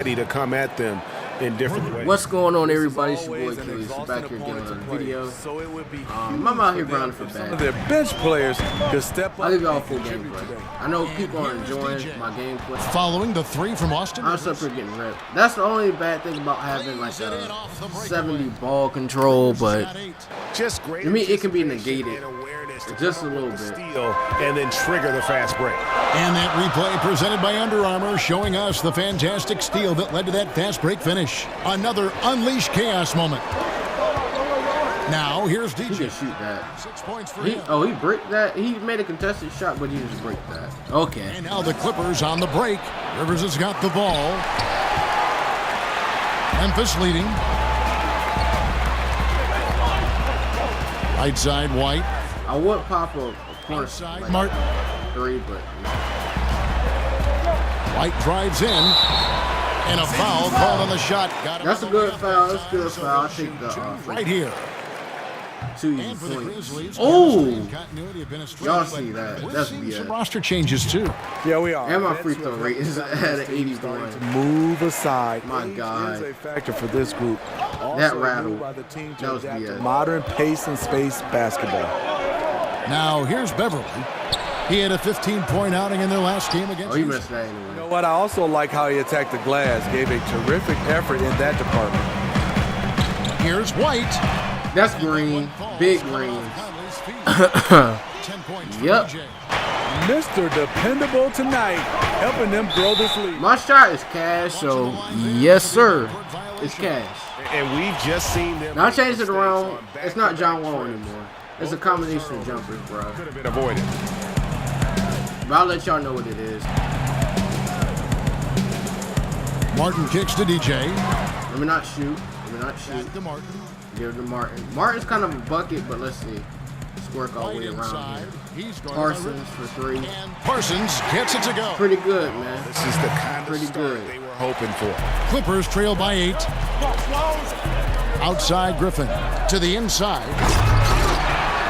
ability to come at them in different ways. What's going on, everybody? It's your boy Keys back here doing another video. I'm out here grinding for bad. Their bench players could step up. I'll give y'all a full gameplay. I know people are enjoying my gameplay. Following the three from Austin. I'm still pretty getting ripped. That's the only bad thing about having like a 70 ball control, but Just great. to me it can be negated just a little bit. And then trigger the fast break. And that replay presented by Under Armour showing us the fantastic steal that led to that fast break finish. Another unleashed chaos moment. Now here's DJ. He can shoot that. 6 points for him. He bricked that. He made a contested shot, but he just bricked that. Okay. And now the Clippers on the break. Rivers has got the ball. Memphis leading. Right side, White. I would pop a corner Outside, like Martin. 3, but White drives in. And a foul called on the shot. Got him. that's a good foul. That's a good foul. I'll take the Right here. 2 easy And for the points. Grizzlies, Oh! continuity have been a strength. Y'all see that. We're That's seeing some BS. roster changes too. Yeah, we are. And my free throw rate is at an 81. Move aside. My Age God. is a factor for this group. That Also rattle. moved by the team to That was adapt to BS. modern pace and space basketball. Now here's Beverly. He had a 15-point outing in their last game against Oh, he Houston. missed that You anyway. know what? I also like how he attacked the glass. Gave a terrific effort in that department. Here's White. That's green. Big green. 10 points for Yep. DJ. Mr. Dependable tonight, helping them grow this lead. My shot is cash, so yes, sir. It's cash. And we've just seen them. Now I changed it around. It's not John Wall anymore. It's a combination of jumpers, bro. Could have been avoided. But I'll let y'all know what it is. Martin kicks to DJ. Let me not shoot. Let me not shoot. Back to Martin. Give it to Martin. Martin's kind of a bucket, but let's see. Let's work all the White way around inside. here. He's guarded by Parsons for 3. And Parsons gets it to go. Pretty good, man. This is the kind of Pretty start good. they were hoping for. Clippers trail by 8. Outside Griffin. To the inside.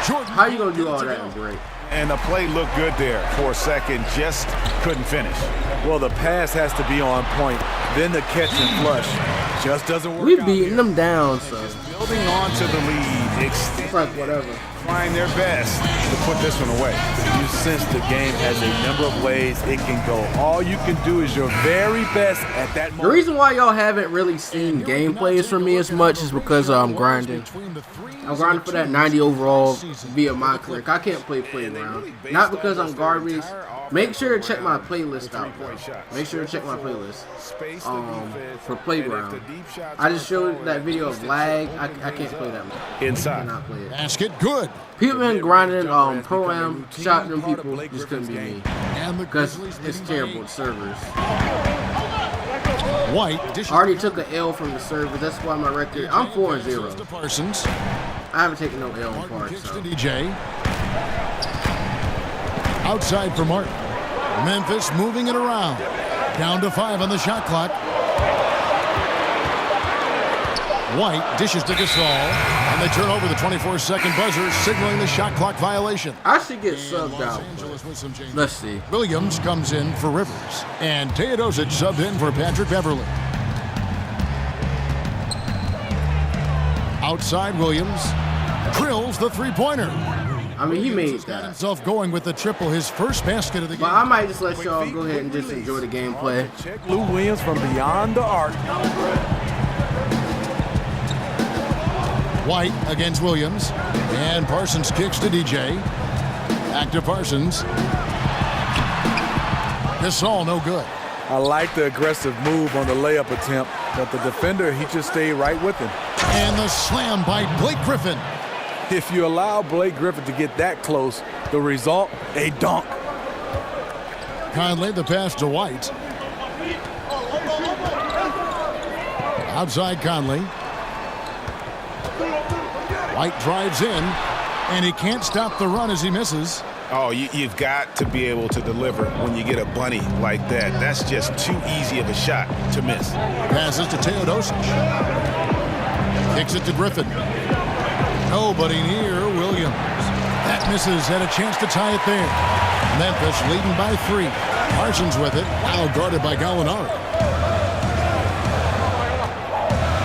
Jordan. How you gonna do all that in break? And the play looked good there for a second, just couldn't finish. Well, the pass has to be on point. Then the catch and flush just doesn't work. We out beating here. them down, so Building on to the lead, it's like whatever. trying their best to put this one away. You sense the game has a number of ways it can go. All you can do is your very best at that The moment. reason why y'all haven't really seen gameplays from me as much is because I'm grinding. I'm grinding for that 90 overall via MyCareer. I can't play playground. Not because I'm garbage. Make sure to check my playlist out, though. Make sure to check my playlist for playground. I just showed that video of lag. I can't play that much. I Inside. cannot play it. Basket good. People been grinding Pro-Am, shot them people. Just couldn't be me. And the Because Grizzlies it's leading by terrible 8. with servers. White dishes I already took an L from the servers. That's why my record. I'm 4-0. to Parsons. I haven't taken no L in Martin parts. kicks So. to DJ. Outside for Martin. Memphis moving it around. Down to 5 on the shot clock. White dishes to Gasol. And they turn over the 24-second buzzer, signaling the shot clock violation. I should get subbed out. Angeles with some changes. Let's see. Williams comes in for Rivers. And Teodosic subbed in for Patrick Beverly. Outside Williams. Drills the three-pointer. I mean, he made Got that. himself going with the triple, his first basket of the game. But I might just let y'all go ahead and just enjoy the gameplay. Check Lou Williams from beyond the arc. White against Williams. And Parsons kicks to DJ. Back to Parsons. Gasol no good. I like the aggressive move on the layup attempt, but the defender, he just stayed right with him. And the slam by Blake Griffin. If you allow Blake Griffin to get that close, the result, a dunk. Conley the pass to White. Outside Conley. White drives in, and he can't stop the run as he misses. Oh, you've got to be able to deliver when you get a bunny like that. That's just too easy of a shot to miss. Passes to Teodosic. Kicks it to Griffin. Nobody near Williams. That misses. Had a chance to tie it there. Memphis leading by 3. Parsons with it. Now guarded by Gallinari.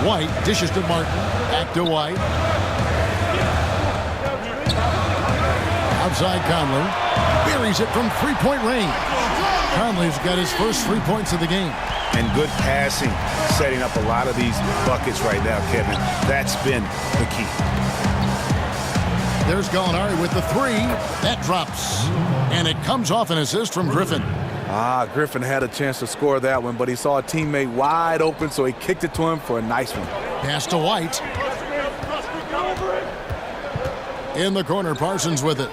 White dishes to Martin. Back to White. Outside Conley. Buries it from three-point range. Conley's got his first 3 points of the game. And good passing, setting up a lot of these buckets right now, Kevin. That's been the key. There's Gallinari with the three. That drops. And it comes off an assist from Griffin. Griffin had a chance to score that one, but he saw a teammate wide open, so he kicked it to him for a nice one. Pass to White. In the corner, Parsons with it.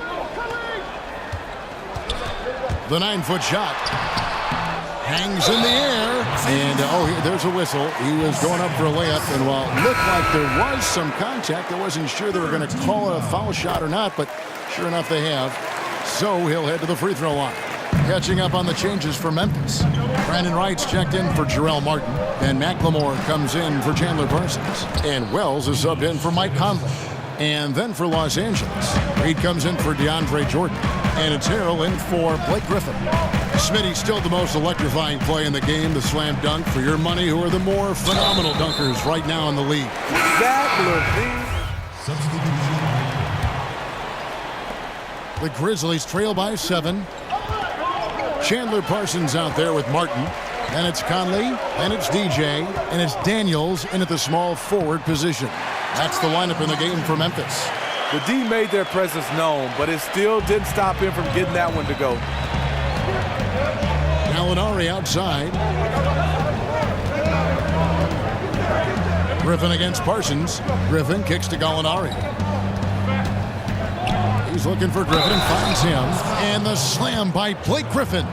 The 9-foot shot. Hangs in the air. And, there's a whistle. He was going up for a layup. And while it looked like there was some contact, I wasn't sure they were going to call it a foul shot or not, but sure enough they have. So he'll head to the free throw line. Catching up on the changes for Memphis. Brandon Wright's checked in for Jarrell Martin. And McLemore comes in for Chandler Parsons. And Wells is subbed in for Mike Conley. And then for Los Angeles, Reed comes in for DeAndre Jordan. And it's Harrell in for Blake Griffin. Smitty's still the most electrifying play in the game, the slam dunk. For your money, who are the more phenomenal dunkers right now in the league? The Grizzlies trail by 7. Chandler Parsons out there with Martin. Then it's Conley, then it's DJ, and it's Daniels in at the small forward position. That's the lineup in the game for Memphis. The D made their presence known, but it still didn't stop him from getting that one to go. Gallinari outside. Griffin against Parsons. Griffin kicks to Gallinari. He's looking for Griffin and finds him. And the slam by Blake Griffin.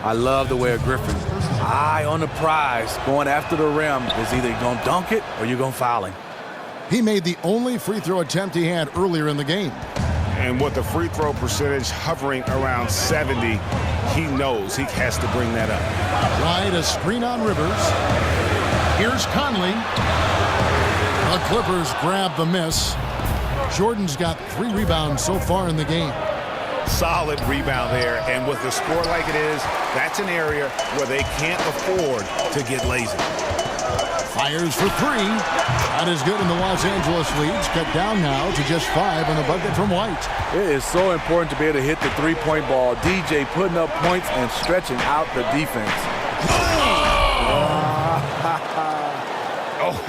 I love the way of Griffin. Eye on the prize, going after the rim. Is either going to dunk it or you're going to foul him. He made the only free throw attempt he had earlier in the game. And with the free throw percentage hovering around 70, he knows he has to bring that up. Right, a screen on Rivers. Here's Conley. The Clippers grab the miss. Jordan's got 3 rebounds so far in the game. Solid rebound there, and with the score like it is, that's an area where they can't afford to get lazy. Fires for 3. That is good, and the Los Angeles leads cut down now to just 5 on the bucket from White. It is so important to be able to hit the three-point ball. DJ putting up points and stretching out the defense.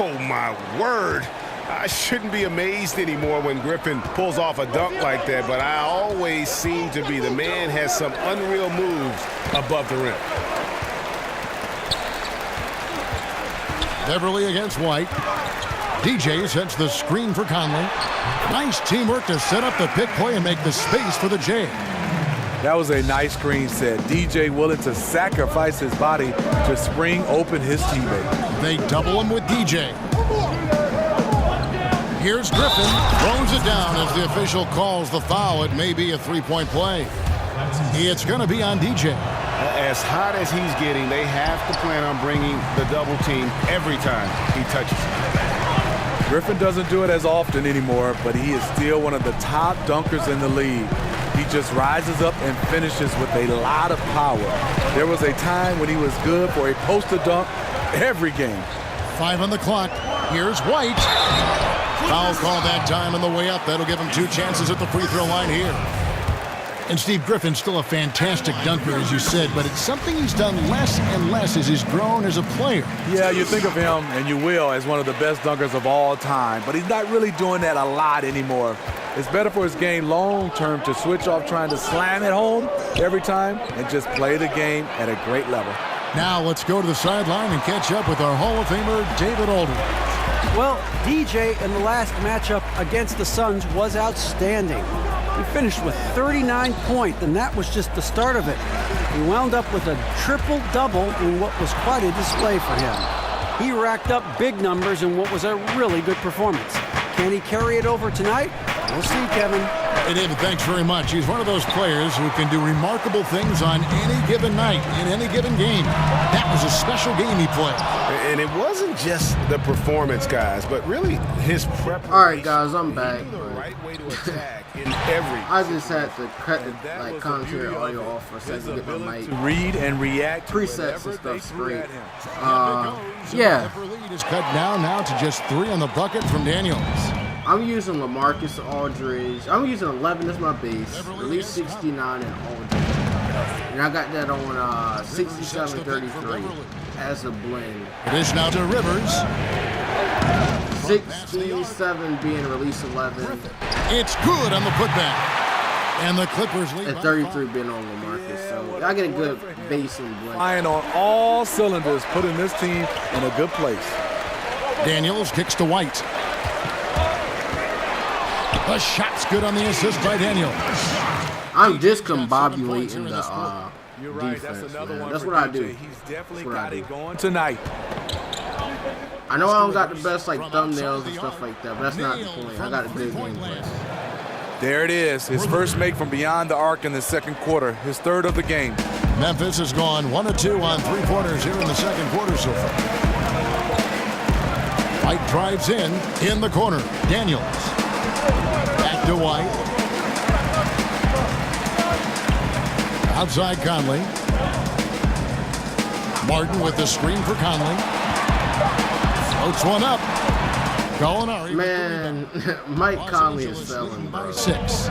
Oh, my word. I shouldn't be amazed anymore when Griffin pulls off a dunk like that, but I always seem to be. The man has some unreal moves above the rim. Beverly against White. DJ sets the screen for Conley. Nice teamwork to set up the pick play and make the space for the J. That was a nice screen set. DJ willing to sacrifice his body to spring open his teammate. They double him with DJ. Here's Griffin. Throws it down as the official calls the foul. It may be a three-point play. It's going to be on DJ. As hot as he's getting, they have to plan on bringing the double team every time he touches it. Griffin doesn't do it as often anymore, but he is still one of the top dunkers in the league. He just rises up and finishes with a lot of power. There was a time when he was good for a poster dunk every game. 5 on the clock. Here's White. Foul call that time on the way up. That'll give him 2 chances at the free throw line here. And Steve, Griffin's still a fantastic dunker, as you said, but it's something he's done less and less as he's grown as a player. Yeah, you think of him, and you will, as one of the best dunkers of all time, but he's not really doing that a lot anymore. It's better for his game long-term to switch off trying to slam it home every time and just play the game at a great level. Now let's go to the sideline and catch up with our Hall of Famer, David Aldridge. Well, DJ in the last matchup against the Suns was outstanding. He finished with 39 points, and that was just the start of it. He wound up with a triple-double in what was quite a display for him. He racked up big numbers in what was a really good performance. Can he carry it over tonight? We'll see, Kevin. Hey, David, thanks very much. He's one of those players who can do remarkable things on any given night, in any given game. That was a special game he played. And it wasn't just the performance, guys, but really his preparation. All right, guys, I'm back. The right way to attack in every. I just had to cut the commentary audio off for a second to get my mic To read and react to presets and whatever they stuff threw straight. at him. Yeah, lead is cut down now to just 3 on the bucket from Daniels. I'm using LaMarcus Aldridge. I'm using 11 as my base. Release 69 and Aldridge. And I got that on 67-33 as a blend. It is now to Rivers. 67 being release 11. It's good on the putback. And the Clippers lead. And 33 being on LaMarcus. So I get a good base and blend. Flying on all cylinders, putting this team in a good place. Daniels kicks to White. The shot's good on the assist by Daniels. I'm discombobulating the You're right. defense, That's another man. one. That's for what I DJ. do. He's definitely That's what got I it do. going tonight. I know I don't got the best like thumbnails and stuff like that, but that's not the point. I got a good gameplay. There it is. His first make from beyond the arc in the second quarter. His third of the game. Memphis has gone 1 of 2 on 3-pointers here in the second quarter so far. White drives in the corner. Daniels. Back to White. Outside Conley. Martin with the screen for Conley. Floats one up. Gallinari. Man, Mike Conley is selling, bro. 6.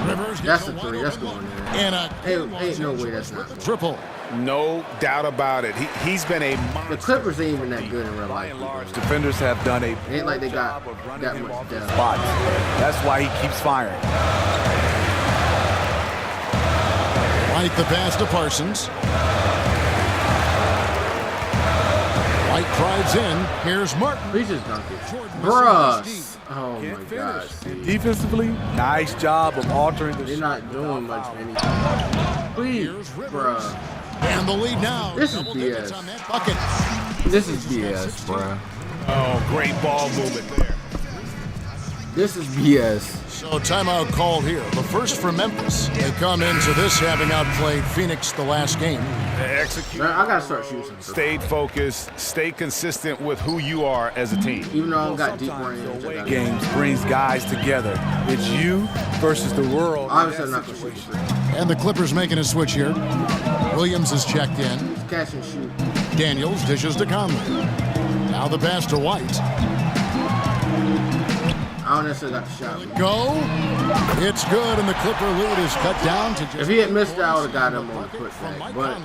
Rivers That's a 3. That's going in. and a Ain't no way that's not. triple. No doubt about it. He's been a The monster. Clippers ain't even that good in real life. Defenders have done a It ain't like they got job of running that him much off his depth. spots. That's why he keeps firing. White the pass to Parsons. White drives in. Here's Martin. Please just dunk it. Bruh. Oh my gosh. Defensively, nice job of altering the They're shot. not doing much of anything. Please, bruh. And the lead now. This is Double digits BS. on that bucket. This is BS, bruh. Oh, great ball movement there. This is BS. So timeout called here. The first for Memphis. They come into this having outplayed Phoenix the last game. Execute. Man, I gotta start shooting. Stayed focused. Stay consistent with who you are as a team. Even though I don't got deep range, I got Games brings guys together. It's you versus the world. obviously I'm not gonna shoot the three. And the Clippers making a switch here. Williams is checked in. Catch and shoot. Daniels dishes to Conley. Now the pass to White. I don't necessarily got the shot. Go. It's good, and the Clipper lead is cut down to just. If he had missed that, I would have got him on the putback. But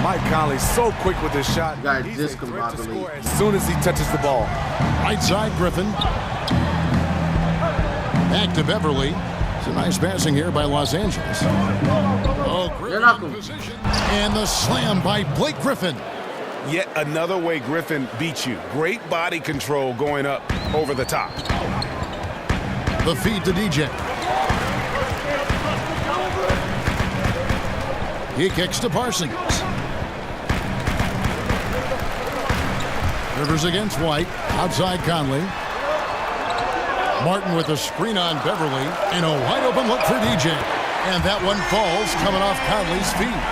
Mike Conley's so quick with this shot. Got He's a threat to discombobulated. score as soon as he touches the ball. Right side, Griffin. Back to Beverly. It's a nice passing here by Los Angeles. Oh, They're not Griffin in gonna- position. And the slam by Blake Griffin. Yet another way Griffin beats you. Great body control going up over the top. The feed to DJ. He kicks to Parsons. Rivers against White. Outside Conley. Martin with a screen on Beverly. And a wide open look for DJ. And that one falls coming off Conley's feet.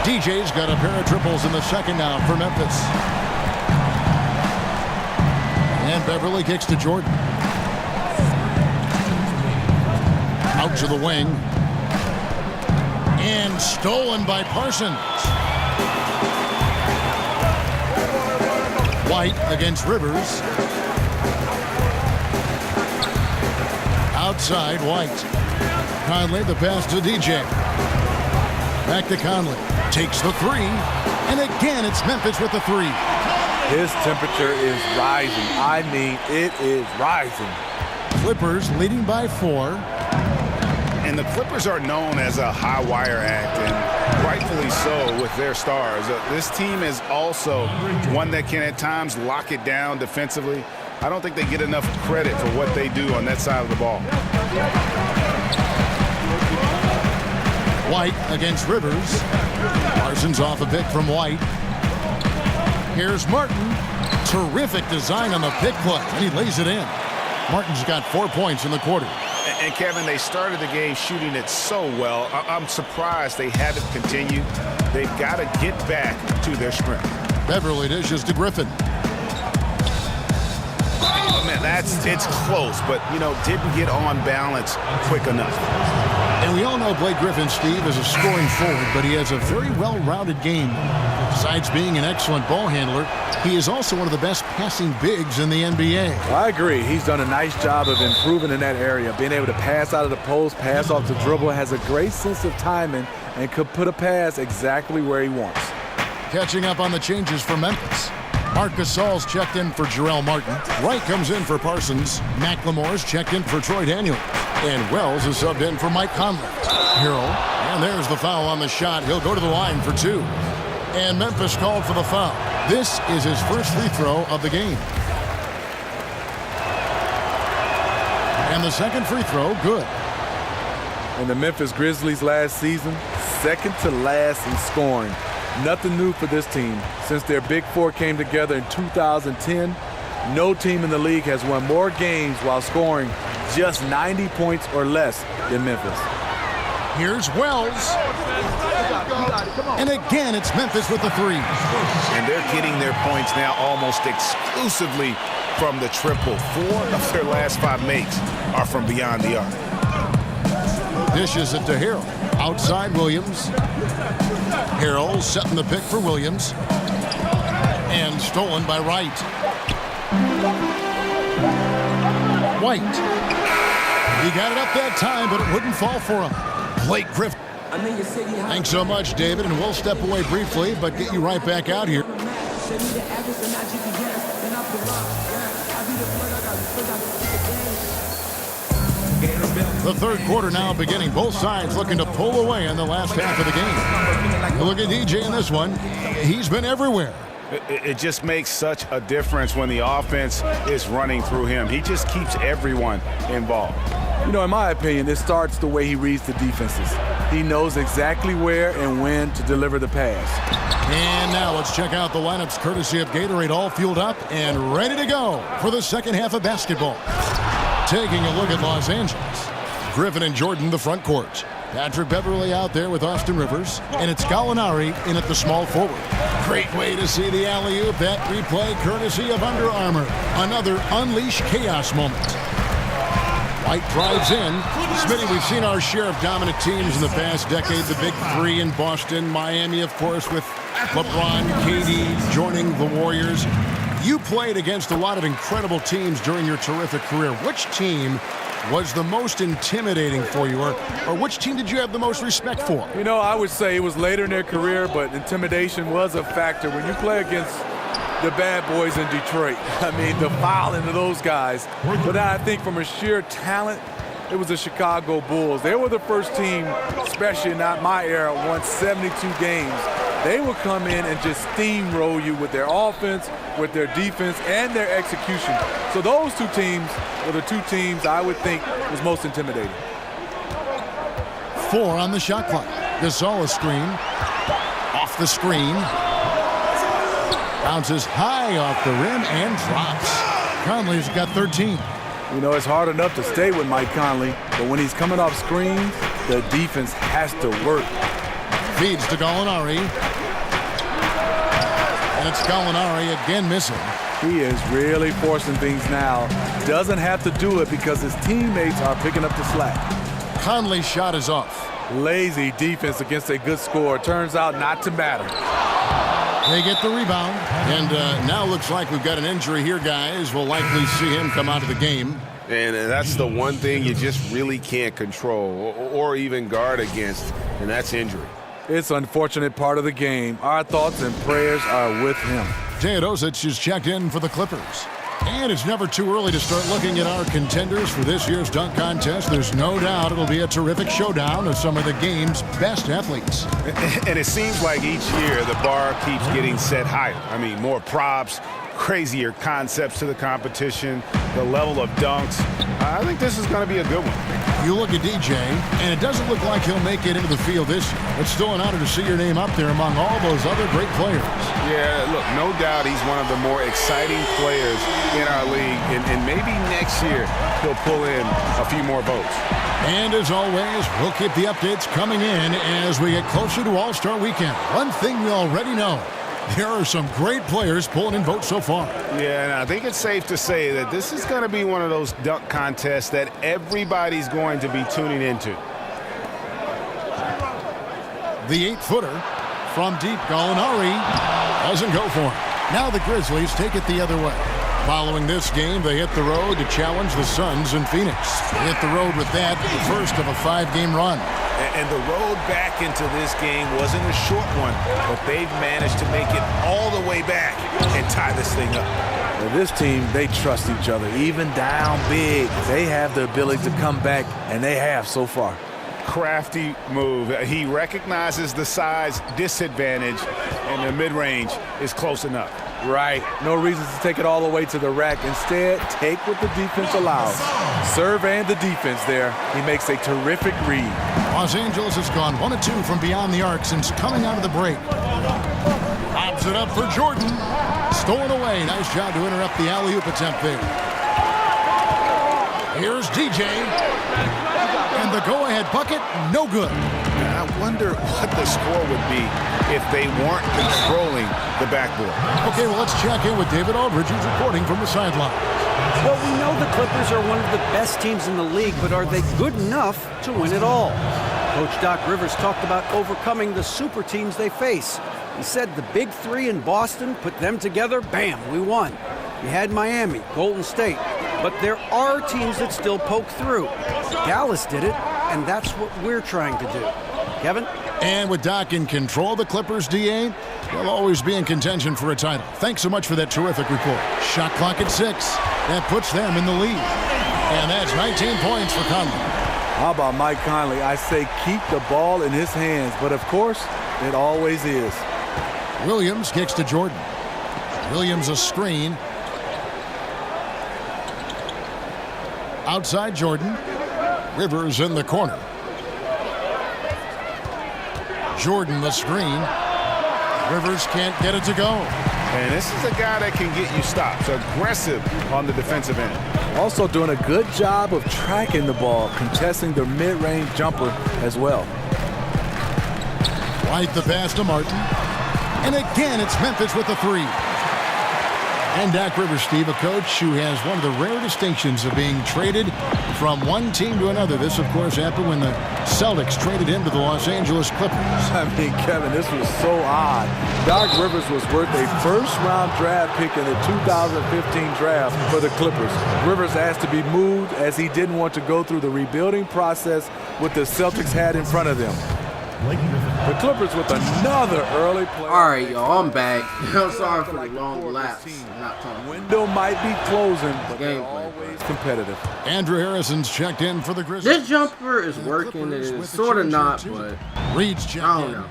DJ's got a pair of triples in the second now for Memphis. And Beverly kicks to Jordan. Out to the wing. And stolen by Parsons. White against Rivers. Outside White. Conley, the pass to DJ. Back to Conley. Takes the three. And again, it's Memphis with the three. His temperature is rising. I mean, it is rising. Clippers leading by 4. And the Clippers are known as a high wire act, and rightfully so with their stars. This team is also one that can at times lock it down defensively. I don't think they get enough credit for what they do on that side of the ball. White against Rivers. Parsons off a pick from White. Here's Martin. Terrific design on the pick play, and he lays it in. Martin's got 4 points in the quarter. And Kevin, they started the game shooting it so well. I'm surprised they haven't continued. They've got to get back to their strength. Beverly dishes to Griffin. Oh, man, it's close, but, didn't get on balance quick enough. And we all know Blake Griffin, Steve, is a scoring forward, but he has a very well-rounded game. Besides being an excellent ball handler, he is also one of the best passing bigs in the NBA. I agree. He's done a nice job of improving in that area. Being able to pass out of the post, pass off the dribble, has a great sense of timing, and could put a pass exactly where he wants. Catching up on the changes for Memphis. Marc Gasol's checked in for Jarrell Martin. Wright comes in for Parsons. McLemore's checked in for Troy Daniels. And Wells is subbed in for Mike Conley. Harrell, and there's the foul on the shot. He'll go to the line for 2. And Memphis called for the foul. This is his first free throw of the game. And the second free throw, good. And the Memphis Grizzlies last season, second to last in scoring. Nothing new for this team. Since their Big Four came together in 2010, no team in the league has won more games while scoring just 90 points or less than Memphis. Here's Wells. And again, it's Memphis with the 3. And they're getting their points now almost exclusively from the triple. 4 of their last 5 makes are from beyond the arc. Dishes it to Harrell. Outside Williams. Harrell setting the pick for Williams. And stolen by Wright. White. He got it up that time, but it wouldn't fall for him. Blake Griffin. Thanks so much, David, and we'll step away briefly, but get you right back out here. The third quarter now beginning. Both sides looking to pull away in the last half of the game. Look at DJ in this one. He's been everywhere. It just makes such a difference when the offense is running through him. He just keeps everyone involved. You know, in my opinion, it starts the way he reads the defenses. He knows exactly where and when to deliver the pass. And now let's check out the lineups courtesy of Gatorade, all fueled up and ready to go for the second half of basketball. Taking a look at Los Angeles. Griffin and Jordan, the front court. Patrick Beverly out there with Austin Rivers. And it's Gallinari in at the small forward. Great way to see the alley-oop. That replay courtesy of Under Armour. Another Unleash Chaos moment. White drives in. Smitty, we've seen our share of dominant teams in the past decade. The Big Three in Boston, Miami, of course, with LeBron, KD joining the Warriors. You played against a lot of incredible teams during your terrific career. Which team was the most intimidating for you, or which team did you have the most respect for? You know, I would say it was later in their career, but intimidation was a factor. When you play against the bad boys in Detroit, I mean, the fouling of those guys. But I think from a sheer talent, it was the Chicago Bulls. They were the first team, especially not my era, won 72 games. They would come in and just steamroll you with their offense, with their defense, and their execution. So those two teams were the two teams I would think was most intimidating. 4 on the shot clock. Gasol a screen. Off the screen. Bounces high off the rim and drops. Conley's got 13. You know, it's hard enough to stay with Mike Conley, but when he's coming off screens, the defense has to work. Feeds to Gallinari. And it's Gallinari again missing. He is really forcing things now. Doesn't have to do it because his teammates are picking up the slack. Conley's shot is off. Lazy defense against a good score. Turns out not to matter. They get the rebound. And now looks like we've got an injury here, guys. We'll likely see him come out of the game. And that's the one thing you just really can't control or even guard against, and that's injury. It's an unfortunate part of the game. Our thoughts and prayers are with him. Teodosic is checked in for the Clippers. And it's never too early to start looking at our contenders for this year's dunk contest. There's no doubt it'll be a terrific showdown of some of the game's best athletes. And it seems like each year the bar keeps getting set higher. I mean, more props, crazier concepts to the competition, the level of dunks. I think this is going to be a good one. You look at DJ, and it doesn't look like he'll make it into the field this year. It's still an honor to see your name up there among all those other great players. Yeah, look, no doubt he's one of the more exciting players in our league, and maybe next year he'll pull in a few more votes. And as always, we'll keep the updates coming in as we get closer to All-Star Weekend. One thing we already know, there are some great players pulling in votes so far. Yeah, and I think it's safe to say that this is going to be one of those dunk contests that everybody's going to be tuning into. The 8-footer from deep. Gallinari doesn't go for it. Now the Grizzlies take it the other way. Following this game, they hit the road to challenge the Suns in Phoenix. They hit the road with that, the first of a 5-game run. And the road back into this game wasn't a short one, but they've managed to make it all the way back and tie this thing up. Well, this team, they trust each other. Even down big, they have the ability to come back, and they have so far. Crafty move. He recognizes the size disadvantage, and the mid-range is close enough. Right. No reason to take it all the way to the rack. Instead, take what the defense allows. Serve and the defense there. He makes a terrific read. Los Angeles has gone 1 of 2 from beyond the arc since coming out of the break. Lobs it up for Jordan. Stolen away. Nice job to interrupt the alley-oop attempt there. Here's DJ. And the go-ahead bucket, no good. I wonder what the score would be if they weren't controlling the backboard. Okay, well, let's check in with David Aldridge, who's reporting from the sideline. Well, we know the Clippers are one of the best teams in the league, but are they good enough to win it all? Coach Doc Rivers talked about overcoming the super teams they face. He said the big three in Boston, put them together, bam, we won. You had Miami, Golden State, but there are teams that still poke through. Dallas did it, and that's what we're trying to do. Kevin? And with Doc in control, the Clippers, DA, they'll always be in contention for a title. Thanks so much for that terrific report. Shot clock at 6. That puts them in the lead. And that's 19 points for Conley. How about Mike Conley? I say keep the ball in his hands, but of course, it always is. Williams kicks to Jordan. Williams a screen. Outside Jordan. Rivers in the corner. Jordan the screen. Rivers can't get it to go. And this is a guy that can get you stops. Aggressive on the defensive end. Also doing a good job of tracking the ball, contesting the mid-range jumper as well. White the pass to Martin. And again, it's Memphis with the 3. And Doc Rivers, Steve, a coach who has one of the rare distinctions of being traded from one team to another. This, of course, happened when the Celtics traded him to the Los Angeles Clippers. I mean, Kevin, this was so odd. Doc Rivers was worth a first-round draft pick in the 2015 draft for the Clippers. Rivers asked to be moved as he didn't want to go through the rebuilding process what the Celtics had in front of them. The Clippers with another early play. All right, y'all, I'm back. I'm sorry for the long lapse. Not talking. Window might be closing, but they're Gameplay. always competitive. Andrew Harrison's checked in for the Grizzlies. This jumper is working. It's sort of not, but Reed's checked I don't in. know.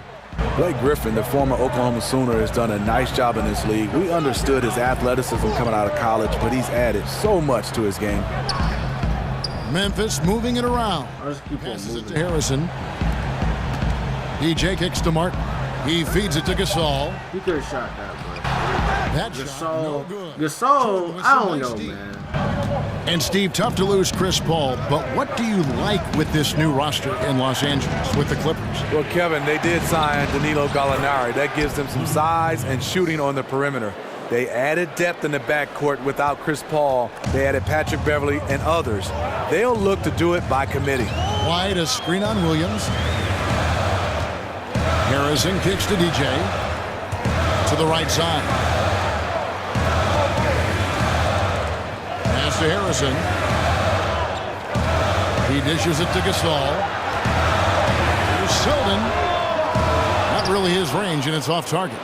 Blake Griffin, the former Oklahoma Sooner, has done a nice job in this league. We understood his athleticism coming out of college, but he's added so much to his game. Memphis moving it around. I'll just keep on Passes it to moving. Harrison. DJ kicks to Martin. He feeds it to Gasol. He could have shot that, That but shot no Gasol, good. Gasol, I don't know, man. And Steve, tough to lose Chris Paul, but what do you like with this new roster in Los Angeles with the Clippers? Well, Kevin, they did sign Danilo Gallinari. That gives them some size and shooting on the perimeter. They added depth in the backcourt without Chris Paul. They added Patrick Beverly and others. They'll look to do it by committee. Wide, a screen on Williams. Harrison kicks to DJ. To the right side. Pass to Harrison. He dishes it to Gasol. Here's Sheldon. Not really his range, and it's off target.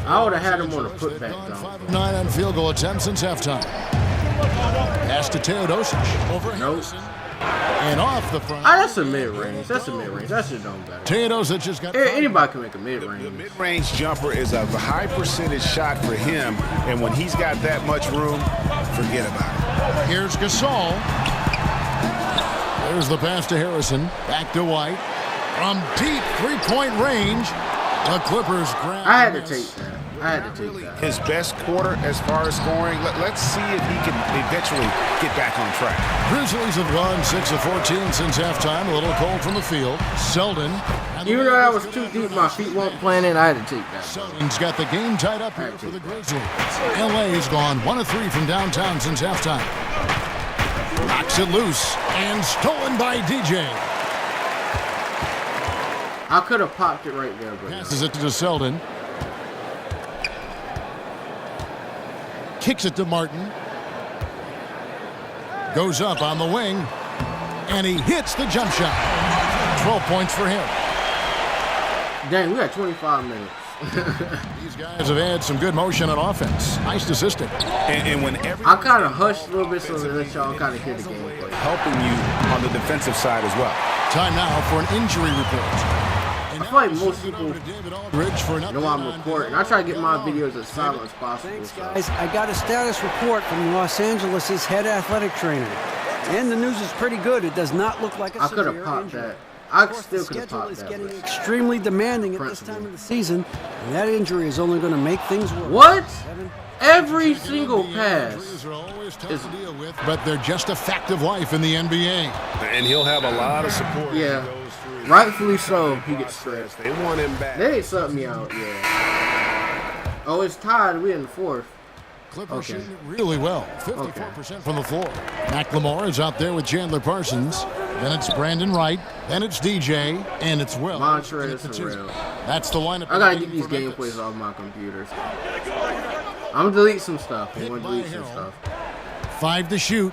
I would have had him on a putback, though. 5 of 9 on field goal attempts since halftime. Pass to Teodosic. Over Harrison. And off the front. Ah, that's a mid-range. That's a mid-range. That should have done better. Teodosic just got. Anybody can make a mid-range. The mid-range jumper is a high percentage shot for him, and when he's got that much room, forget about it. Here's Gasol. There's the pass to Harrison. Back to White. From deep three-point range, the Clippers grab. I had to take that. I had to take that. His best quarter as far as scoring. Let's see if he can eventually get back on track. Grizzlies have gone 6 of 14 since halftime. A little cold from the field. Selden. Even though that was too deep, my feet weren't planted. I had to take that. Selden's got the game tied up here for the Grizzlies. LA's gone 1 of 3 from downtown since halftime. Knocks it loose and stolen by DJ. I could have popped it right there, but Passes it to Selden. Kicks it to Martin. Goes up on the wing. And he hits the jump shot. 12 points for him. Dang, we got 25 minutes. These guys have had some good motion on offense. Nice assisting. And when I kind of hushed a little bit so that y'all kind of hear the gameplay. helping you on the defensive side as well. Time now for an injury report. I feel like most people know I'm recording. I try to get my videos as silent as possible. Thanks, guys. I got a status report from Los Angeles' head athletic trainer. And the news is pretty good. It does not look like a I could have severe popped injury. that. I Of course, still the could have schedule popped is that. getting but- extremely demanding at this time of the season, and that injury is only going to make things worse. What? Seven. Every single pass. Injuries are always tough to deal with, but they're just a fact of life in the NBA. And he'll have a lot of support. Yeah. As he goes through Rightfully so, he gets process. stretched. They want him back. They ain't subbed me out, yeah. Oh, it's tied. We're in the fourth. Clippers Okay. shooting it really well. 54% from the floor. McLemore is out there with Chandler Parsons. Then it's Brandon Wright. Then it's DJ. And it's Will. Montrezl At the two. Harrell. That's the lineup. I gotta get these gameplays off my computer. I'm gonna delete some stuff. I'm gonna delete some stuff. 5 to shoot.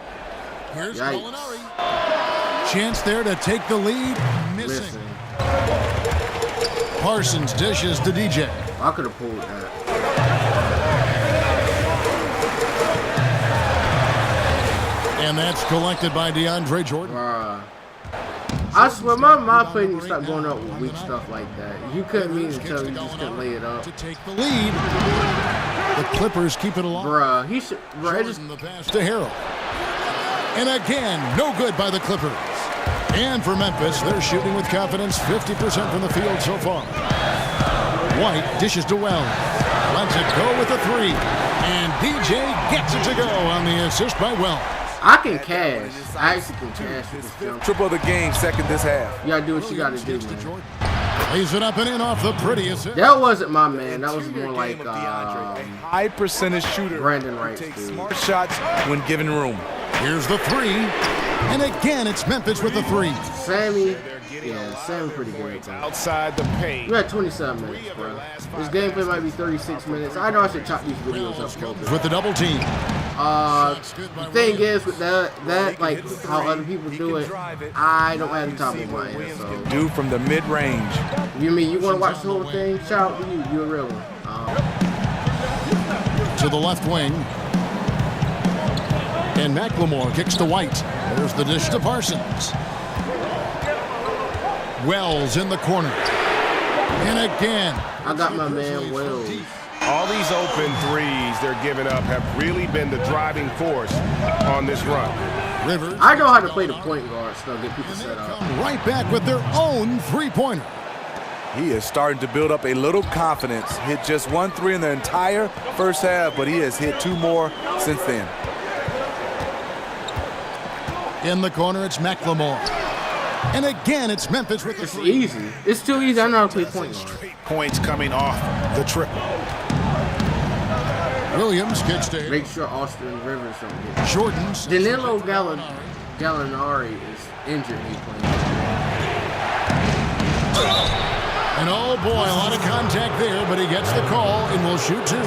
Here's Yikes. Gallinari. Chance there to take the lead. Missing. Missing. Parsons dishes to DJ. I could have pulled that. And that's collected by DeAndre Jordan. Bruh. I swear, my play needs to stop going up with weak stuff like that. You couldn't mean to tell you just couldn't lay it up. To take the lead. The Clippers keep it alive. Bruh, he should. Bruh, it just. Jordan, the pass to Harrell. And again, no good by the Clippers. And for Memphis, they're shooting with confidence, 50% from the field so far. White dishes to Wells. Lets it go with a three. And DJ gets it to go on the assist by Wells. I can cash. I actually can cash with this jump. Triple the game, second this half. You gotta do what you gotta do, man. Lays it up and in off the pretty assist. That wasn't my man. That was more like High percentage shooter. Brandon Wright, Takes dude. smart shots when given room. Here's the three. And again, it's Memphis with the three. Sammy. Yeah, Sammy pretty good. Outside the paint. We got 27 minutes, bro. This gameplay might be 36 minutes. I know I should chop these videos up a little bit. With the double team. The thing is with that like how other people do it, I don't have the time on my end. So, Dude from the mid-range. you mean you want to watch the whole thing? Shout out to you. You're a real one. To the left wing. And McLemore kicks to White. There's the dish to Parsons. Wells in the corner. And again. I got my man Wells. All these open threes they're giving up have really been the driving force on this run. Rivers. I know how to play the point guard, so get people set up. Come right back with their own three-pointer. He is starting to build up a little confidence. Hit just 1 3 in the entire first half, but he has hit 2 more since then. In the corner, it's McLemore. And again, it's Memphis with the It's three. easy. It's too easy. I know how to play point guard. Points coming off the triple. Williams kicks to Make sure Austin Rivers don't get. Jordan. Danilo Gallinari is injured. He's playing. And oh boy, a lot of contact there, but he gets the call and will shoot two.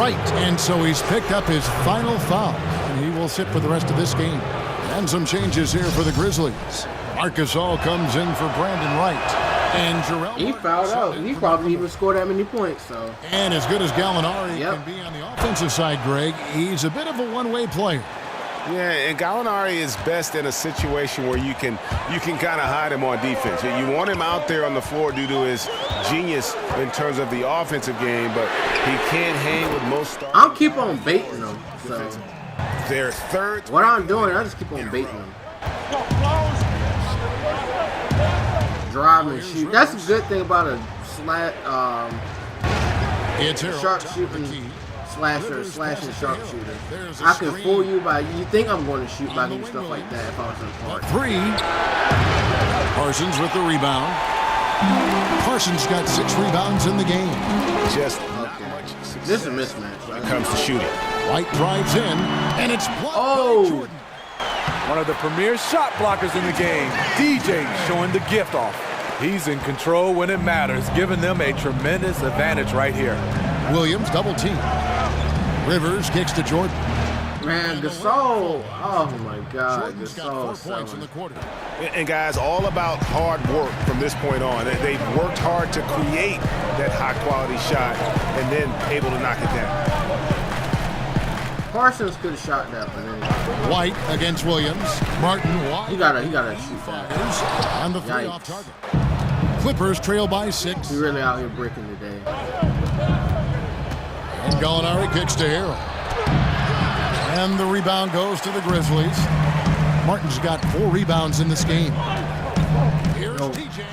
Right, and so he's picked up his final foul. And he will sit for the rest of this game. And some changes here for the Grizzlies. Marcus All comes in for Brandon Wright. And Jarrell. He fouled out. He probably even scored that many points. So And as good as Gallinari Yep. can be on the offensive side, Greg, he's a bit of a one-way player. Yeah, and Gallinari is best in a situation where you can kind of hide him on defense. You want him out there on the floor due to his genius in terms of the offensive game, but he can't hang with most stars. I'll keep on baiting them. So Their third. what I'm doing, I just keep on baiting them. Drive and shoot. That's a good thing about a It's Harrell. sharpshooting slasher, slashing sharpshooter. I can fool you by you think I'm going to shoot, but I can do stuff like that if I was in the park. Three. Parsons with the rebound. Parsons got 6 rebounds in the game. Just Okay. This is a mismatch. when it Right? comes to shooting. White drives in, and it's blocked Oh. by Jordan. One of the premier shot blockers in the game. DJ showing the gift off. He's in control when it matters, giving them a tremendous advantage right here. Williams double team. Rivers kicks to Jordan. Man, Gasol. Oh my God, Jordan's got Gasol. 4 points in the quarter. And guys, all about hard work from this point on. They've worked hard to create that high-quality shot and then able to knock it down. Parsons could have shot that one. White against Williams. Martin wide. He gotta shoot that. On the three off target. Clippers trail by 6. He really out here breaking today. And Gallinari kicks to Harrell. And the rebound goes to the Grizzlies. Martin's got 4 rebounds in this game. Here's DJ.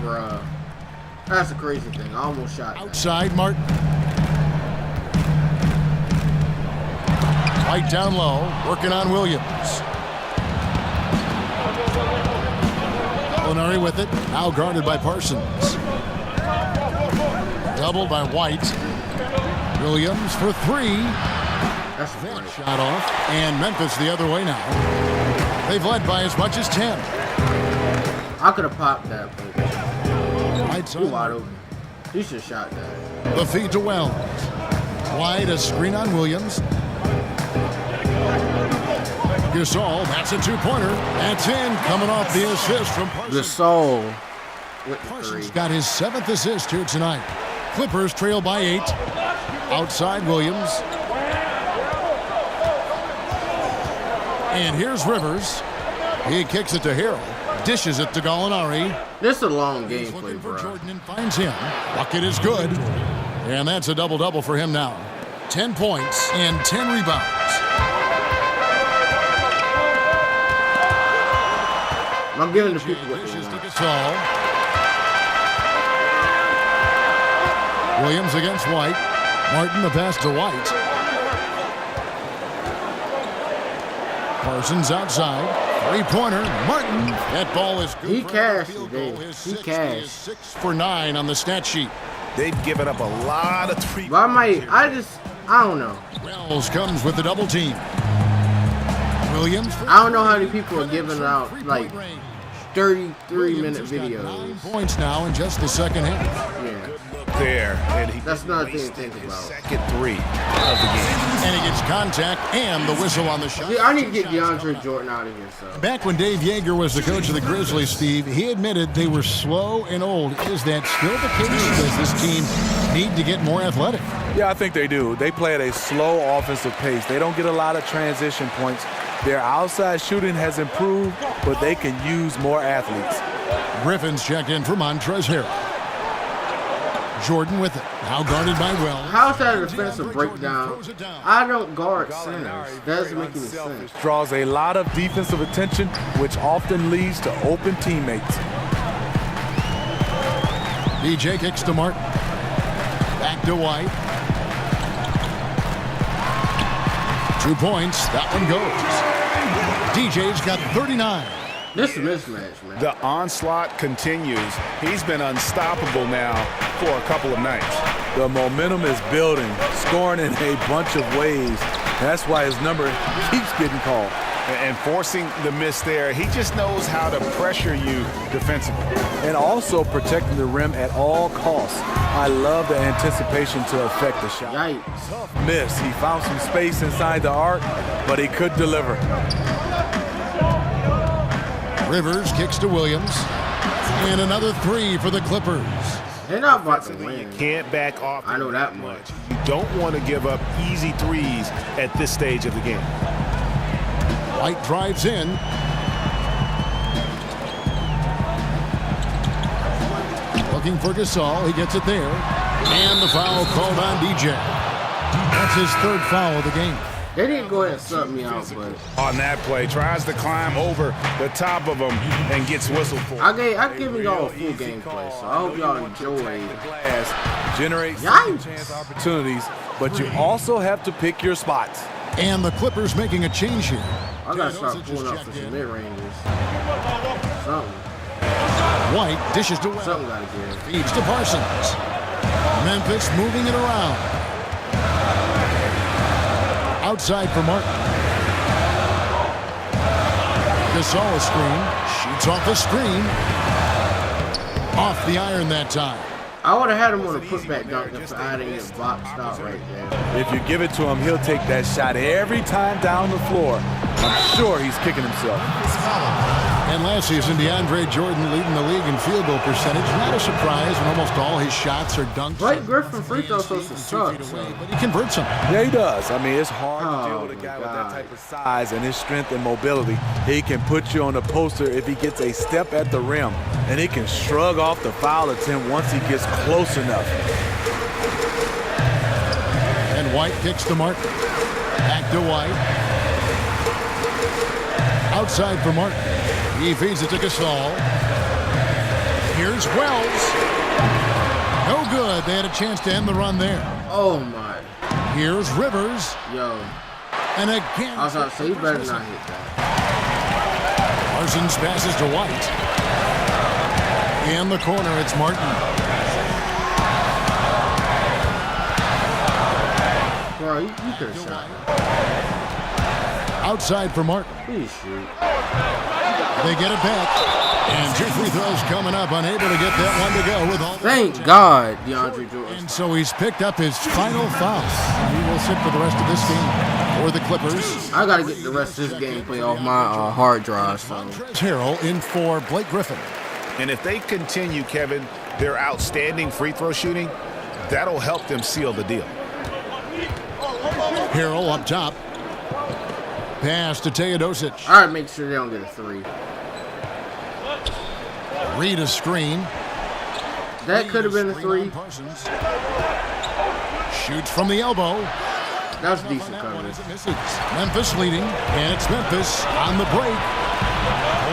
Bruh. That's a crazy thing. I almost shot that. Outside Martin. White down low, working on Williams. Gallinari with it, now guarded by Parsons. Doubled by White. Williams for 3. That's a That point. shot off, and Memphis the other way now. They've led by as much as 10. I could have popped that, but White's too wide on. open. He should have shot that. The feed to Wells. White, a screen on Williams. Gasol, that's a 2-pointer. That's in, coming off the assist from Parsons. Gasol with the Parsons 3. got his 7th assist here tonight. Clippers trail by 8. Outside Williams. And here's Rivers. He kicks it to Harrell. Dishes it to Gallinari. This is a long He's gameplay, looking for bro. Jordan and finds him. Bucket is good. And that's a double-double for him now. 10 points and 10 rebounds. I'm giving the people what they Dishes to want. Gasol. Williams against White. Martin the pass to White. Parsons outside. 3-pointer. Martin. That ball is good. He for a cashed field today. goal. His He 6th. cashed. He is 6 for 9 on the stat sheet. They've given up a lot of three. But I don't know. Wells comes with the double team. Williams. I don't know how many people are giving out like 33-minute videos. 9 points now in just the second half. Yeah, There. And he that's another thing to think about. second 3 of the game. And he gets contact and the whistle on the shot. See, I need to get DeAndre Jordan out of here. So Back when Dave Yeager was the coach of the Grizzlies, Steve, he admitted they were slow and old. Is that still the case? Does this team need to get more athletic? Yeah, I think they do. They play at a slow offensive pace. They don't get a lot of transition points. Their outside shooting has improved, but they can use more athletes. Griffin's checked in for Montrezl Harrell. Jordan with it. Now guarded by Wells. how's that a defensive breakdown? I don't guard centers. That doesn't make any sense. Draws a lot of defensive attention, which often leads to open teammates. DJ kicks to Martin. Back to White. 2 points. That one goes. DJ's got 39. This is a mismatch, man. The onslaught continues. He's been unstoppable now for a couple of nights. The momentum is building, scoring in a bunch of ways. That's why his number keeps getting called. And forcing the miss there, he just knows how to pressure you defensively. And also protecting the rim at all costs. I love the anticipation to affect the shot. Yikes. Miss. He found some space inside the arc, but he could deliver. Rivers kicks to Williams. And another 3 for the Clippers. They're not about to win. Can't back off. I know that much. You don't want to give up easy threes at this stage of the game. White drives in. Looking for Gasol. He gets it there. And the foul called on DJ. That's his 3rd foul of the game. They didn't go ahead and sub me out, but On that play, tries to climb over the top of him and gets whistled for. I gave y'all a full gameplay, so I hope y'all enjoyed. Glass generates Yikes. chance opportunities, but you also have to pick your spots. And the Clippers making a change here. I gotta start pulling up for some mid-rangers. Something White dishes to Wells. gotta give. Feeds to Parsons. Memphis moving it around. Outside for Martin. Gasol a screen. Shoots off the screen. Off the iron that time. I would have had him on a putback dunk for adding a box stop right there. If you give it to him, he'll take that shot every time down the floor. I'm sure he's kicking himself. And last season, DeAndre Jordan leading the league in field goal percentage. Not a surprise when almost all his shots are dunked. Blake Griffin free throws supposed to suck, but he converts them. Yeah, he does. I mean, it's hard to deal with a guy with that type of size and his strength and mobility. He can put you on the poster if he gets a step at the rim, and he can shrug off the foul attempt once he gets close enough. And White kicks to Martin. Back to White. Outside for Martin. He feeds it to Gasol. Here's Wells. No good. They had a chance to end the run there. Oh, my. Here's Rivers. Yo. And again. I was about to say, you better not hit that. Parsons passes to White. In the corner, it's Martin. Bro, you could have shot that. Outside for Martin. Please shoot. They get it back. And 2 free throws coming up. Unable to get that one to go with all. Thank God, DeAndre Jordan. And so he's picked up his final foul. He will sit for the rest of this game for the Clippers. I got to get the rest of this gameplay off my hard drive. So. Harrell in for Blake Griffin. And if they continue, Kevin, their outstanding free throw shooting, that'll help them seal the deal. Harrell up top. Pass to Teodosic. All right, make sure they don't get a three. Read a screen. That could have been a three. Shoots from the elbow. That's decent coverage. Memphis leading, and it's Memphis on the break.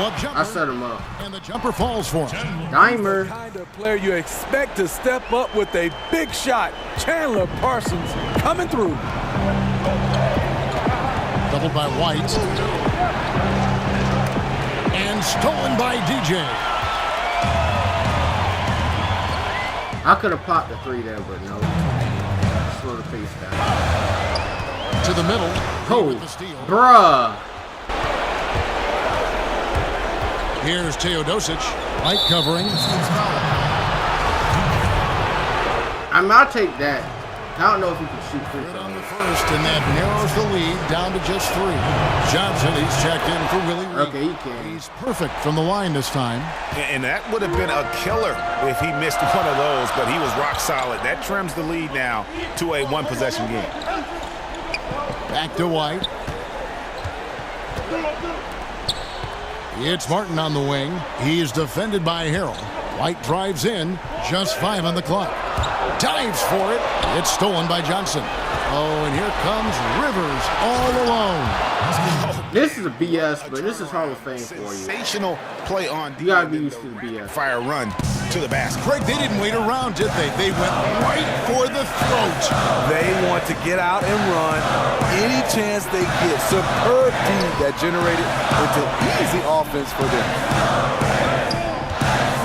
I set him up. And the jumper falls for him. Dimer. The kind of player you expect to step up with a big shot. Chandler Parsons coming through. Doubled by White. And stolen by DJ. I could have popped the three there, but no. Slow the pace down. To the middle. Oh, bruh. Here's Teodosic. White covering. I'll take that. I don't know if he can shoot free On the throws. first, and that narrows the lead down to just 3. Johnson, he's checked in for Willie Reed. Okay, he can. He's perfect from the line this time. And that would have been a killer if he missed one of those, but he was rock solid. That trims the lead now to a one-possession game. Back to White. It's Martin on the wing. He's defended by Harrell. White drives in. Just 5 on the clock. Dives for it. It's stolen by Johnson. Oh, and here comes Rivers all alone. This is a BS, but this is Hall of Fame for you. Sensational play on. You gotta be used to the BS. Fire run to the basket. Craig, they didn't wait around, did they? They went right for the throat. They want to get out and run any chance they get. Superb feed that generated into easy offense for them.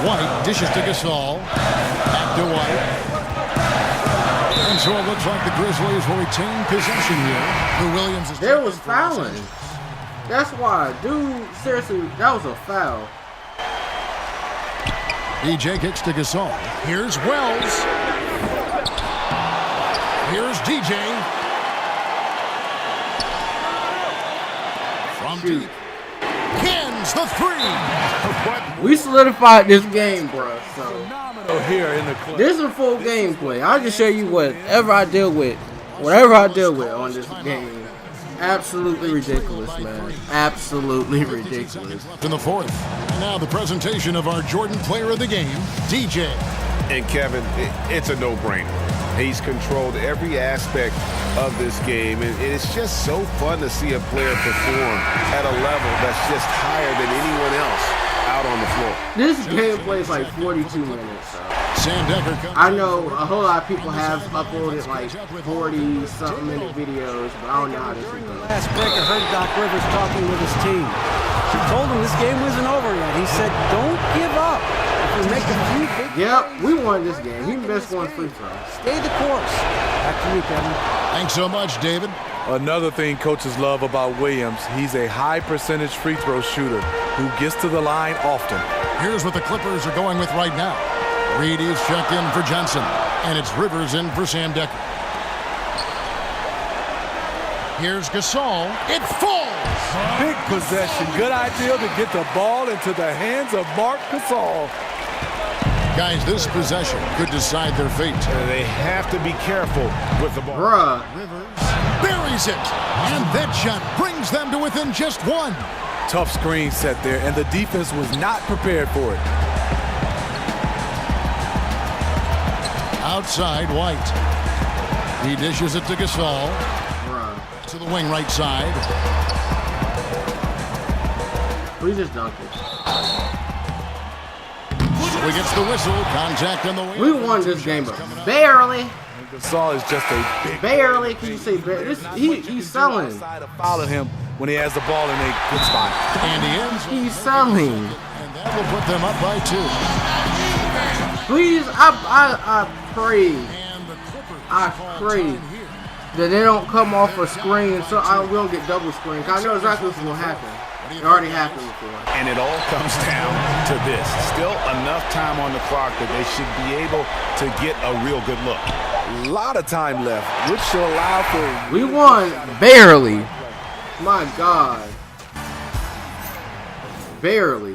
White dishes to Gasol. Back to White. And so it looks like the Grizzlies will retain possession here. The Williams is There was fouling. That's why. Dude, seriously, that was a foul. DJ kicks to Gasol. Here's Wells. Here's DJ. From deep. Cans the 3. We solidified this game, bro. So Phenomenal here in the club. this is a full gameplay. I'll just show you whatever I deal with on this game. Absolutely ridiculous, man. Absolutely ridiculous. In the 4th. And now the presentation of our Jordan Player of the Game, DJ. And Kevin, it's a no-brainer. He's controlled every aspect of this game, and it's just so fun to see a player perform at a level that's just higher than anyone else out on the floor. This gameplay is like 42 minutes. So. Sam Decker comes. I know a whole lot of people have uploaded like 40-something minute videos, but I don't know how this is going. Last break, I heard Doc Rivers talking with his team. He told him this game wasn't over yet. He said, don't give up. If you make a few big Yep, we won this game. He missed one free throw. stay the course. Back to you, Kevin. Thanks so much, David. Another thing coaches love about Williams, he's a high percentage free throw shooter who gets to the line often. Here's what the Clippers are going with right now. Reed is checked in for Johnson, and it's Rivers in for Sam Dekker. Here's Gasol. It falls! Big possession. Good idea to get the ball into the hands of Marc Gasol. Guys, this possession could decide their fate. They have to be careful with the ball. Bruh. Rivers buries it, and that shot brings them to within just one. Tough screen set there, and the defense was not prepared for it. Outside, White. He dishes it to Gasol. Bruh. To the wing right side. We just dunked it. So he gets the whistle. Contact on the wing. We won this game, but barely. Gasol is just a big. Barely. Can you say barely? He's selling. Following him when he has the ball in a good spot. And he ends. He's selling. And that will put them up by 2. Please, I pray. And the Clippers I call pray time here. that they don't come off a screen, so we don't get double screen. 'Cause I know exactly what's going to happen. It already happened before. And it all comes down to this. Still enough time on the clock that they should be able to get a real good look. A lot of time left, which should allow for. We won barely. My God. Barely.